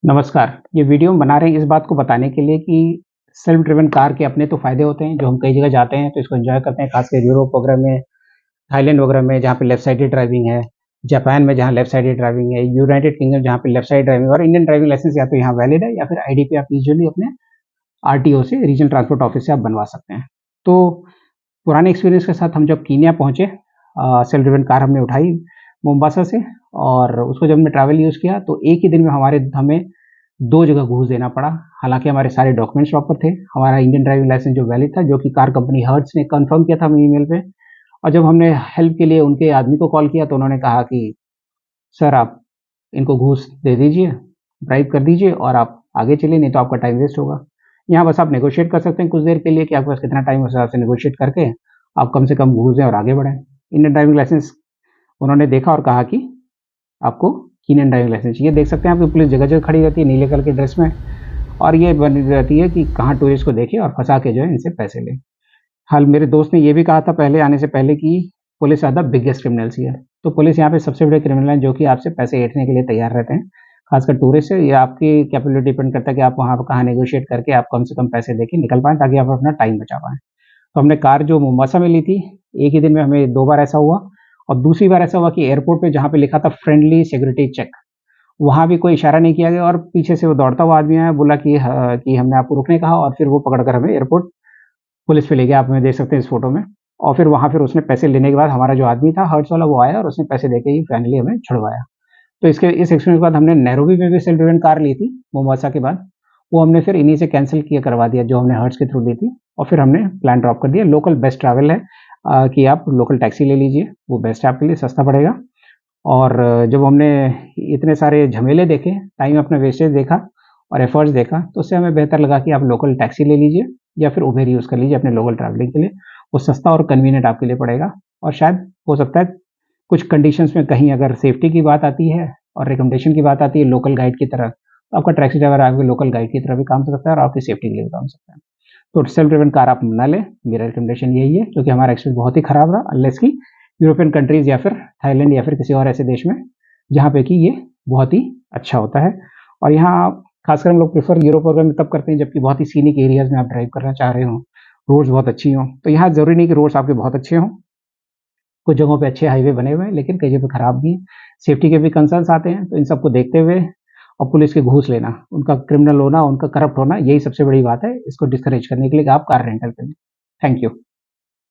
नमस्कार, ये वीडियो हम बना रहे हैं इस बात को बताने के लिए कि सेल्फ ड्रिवन कार के अपने तो फ़ायदे होते हैं, जो हम कई जगह जाते हैं तो इसको एन्जॉय करते हैं, ख़ासकर यूरोप वगैरह में, थाईलैंड वगैरह में जहाँ पे लेफ्ट साइडेड ड्राइविंग है, जापान में जहाँ लेफ्ट साइडेड ड्राइविंग है, यूनाइटेड किंगडम जहाँ पे लेफ्ट साइड ड्राइविंग और इंडियन ड्राइविंग लाइसेंस या तो यहाँ वैलिड है या फिर आईडी पे आप यूजुअली अपने आरटीओ से रीजनल ट्रांसपोर्ट ऑफिस से आप बनवा सकते हैं। तो पुराने एक्सपीरियंस के साथ हम जब कीनिया पहुँचे सेल्फ ड्रिवन कार हमने उठाई मोम्बासा से और उसको जब हमने ट्रैवल यूज़ किया तो एक ही दिन में हमें 2 जगह घूस देना पड़ा। हालाँकि हमारे सारे डॉक्यूमेंट्स प्रॉपर थे। हमारा इंडियन ड्राइविंग लाइसेंस जो वैलिड था, जो कि कार कंपनी हर्ट्ज ने कन्फर्म किया था हमें ईमेल पे और जब हमने हेल्प के लिए उनके आदमी को कॉल किया तो उन्होंने कहा कि सर आप इनको घूस दे दीजिए, ब्राइब कर दीजिए और आप आगे चलिए नहीं तो आपका टाइम वेस्ट होगा। यहाँ बस आप नेगोशिएट कर सकते हैं कुछ देर के लिए कि आपके पास कितना टाइम है उस हिसाब से नेगोशिएट करके आप कम से कम घूस दें और आगे बढ़ें। इंडियन ड्राइविंग लाइसेंस उन्होंने देखा और कहा कि आपको कीनियन ड्राइविंग लाइसेंस चाहिए। देख सकते हैं आपकी पुलिस जगह-जगह खड़ी रहती है नीले कलर की ड्रेस में और ये बनी रहती है कि कहाँ टूरिस्ट को देखे और फँसा के जो है इनसे पैसे ले। हाल मेरे दोस्त ने ये भी कहा था पहले आने से पहले कि police are the biggest criminals here. तो पुलिस यहाँ पे सबसे बड़े क्रिमिनल हैं जो कि आपसे पैसे ऐंठने के लिए तैयार रहते हैं। खासकर टूरिस्ट से ये आपकी कैपेबिलिटी डिपेंड करता है कि आप वहाँ पे कहाँ नेगोशिएट करके आप कम से कम पैसे देके निकल पाएँ ताकि आप अपना टाइम बचा पाएँ। तो हमने कार जो मोम्बासा में ली थी, एक ही दिन में हमें 2 बार ऐसा हुआ और दूसरी बार ऐसा हुआ कि एयरपोर्ट पे जहाँ पे लिखा था फ्रेंडली सिक्योरिटी चेक, वहाँ भी कोई इशारा नहीं किया गया और पीछे से वो दौड़ता हुआ आदमी आया, बोला कि हमने आपको रुकने कहा और फिर वो पकड़ कर हमें एयरपोर्ट पुलिस पे ले गया, आप हमें देख सकते हैं इस फ़ोटो में। और फिर वहाँ फिर उसने पैसे लेने के बाद हमारा जो आदमी था हर्ट्स वाला वो आया और उसने पैसे देके ही फाइनली हमें छुड़वाया। तो इस एक्सपीरियंस के बाद हमने नैरोबी में भी सेल्फ ड्रिवन कार ली थी, मोम्बासा के बाद। वो हमने फिर इन्हीं से कैंसल किया करवा दिया जो हमने हर्ट्स के थ्रू ली थी और फिर हमने प्लान ड्रॉप कर दिया। लोकल बेस्ट ट्रैवल है कि आप लोकल टैक्सी ले लीजिए, वो बेस्ट है आपके लिए, सस्ता पड़ेगा। और जब हमने इतने सारे झमेले देखे, टाइम अपना वेस्टेज देखा और एफर्ट्स देखा, तो उससे हमें बेहतर लगा कि आप लोकल टैक्सी ले लीजिए या फिर उबेर यूज़ कर लीजिए अपने लोकल ट्रैवलिंग के लिए। वो सस्ता और कन्वीनिएंट आपके लिए पड़ेगा और शायद हो सकता है कुछ कंडीशंस में कहीं अगर सेफ्टी की बात आती है और रिकमेंडेशन की बात आती है लोकल गाइड की तरह, तो आपका टैक्सी ड्राइवर आपके लोकल गाइड की तरह भी काम कर सकता है और आपकी सेफ्टी के लिए भी काम कर सकता है। तो सेल्फ ड्रिवन कार आप ना लें, मेरा रिकमेंडेशन यही है क्योंकि हमारा एक्सपीरियंस बहुत ही खराब रहा अनलेस कि यूरोपियन कंट्रीज़ या फिर थाईलैंड या फिर किसी और ऐसे देश में जहाँ पे कि ये बहुत ही अच्छा होता है। और यहाँ खासकर हम लोग प्रेफ़र यूरोप वगैरह में तब करते हैं जबकि बहुत ही सीनिक एरियाज़ में आप ड्राइव करना चाह रहे हों, रोड्स बहुत अच्छी हों। तो यहाँ ज़रूरी नहीं कि रोड्स आपके बहुत अच्छे हों, कुछ जगहों पे अच्छे हाईवे बने हुए हैं लेकिन कई जगह पे खराब भी हैं। सेफ्टी के भी कंसर्न्स आते हैं, तो इन सबको देखते हुए और पुलिस के घूस लेना, उनका क्रिमिनल होना, उनका करप्ट होना, यही सबसे बड़ी बात है, इसको डिस्करेज करने के लिए कि आप कार रेंटल पे लें। Thank you.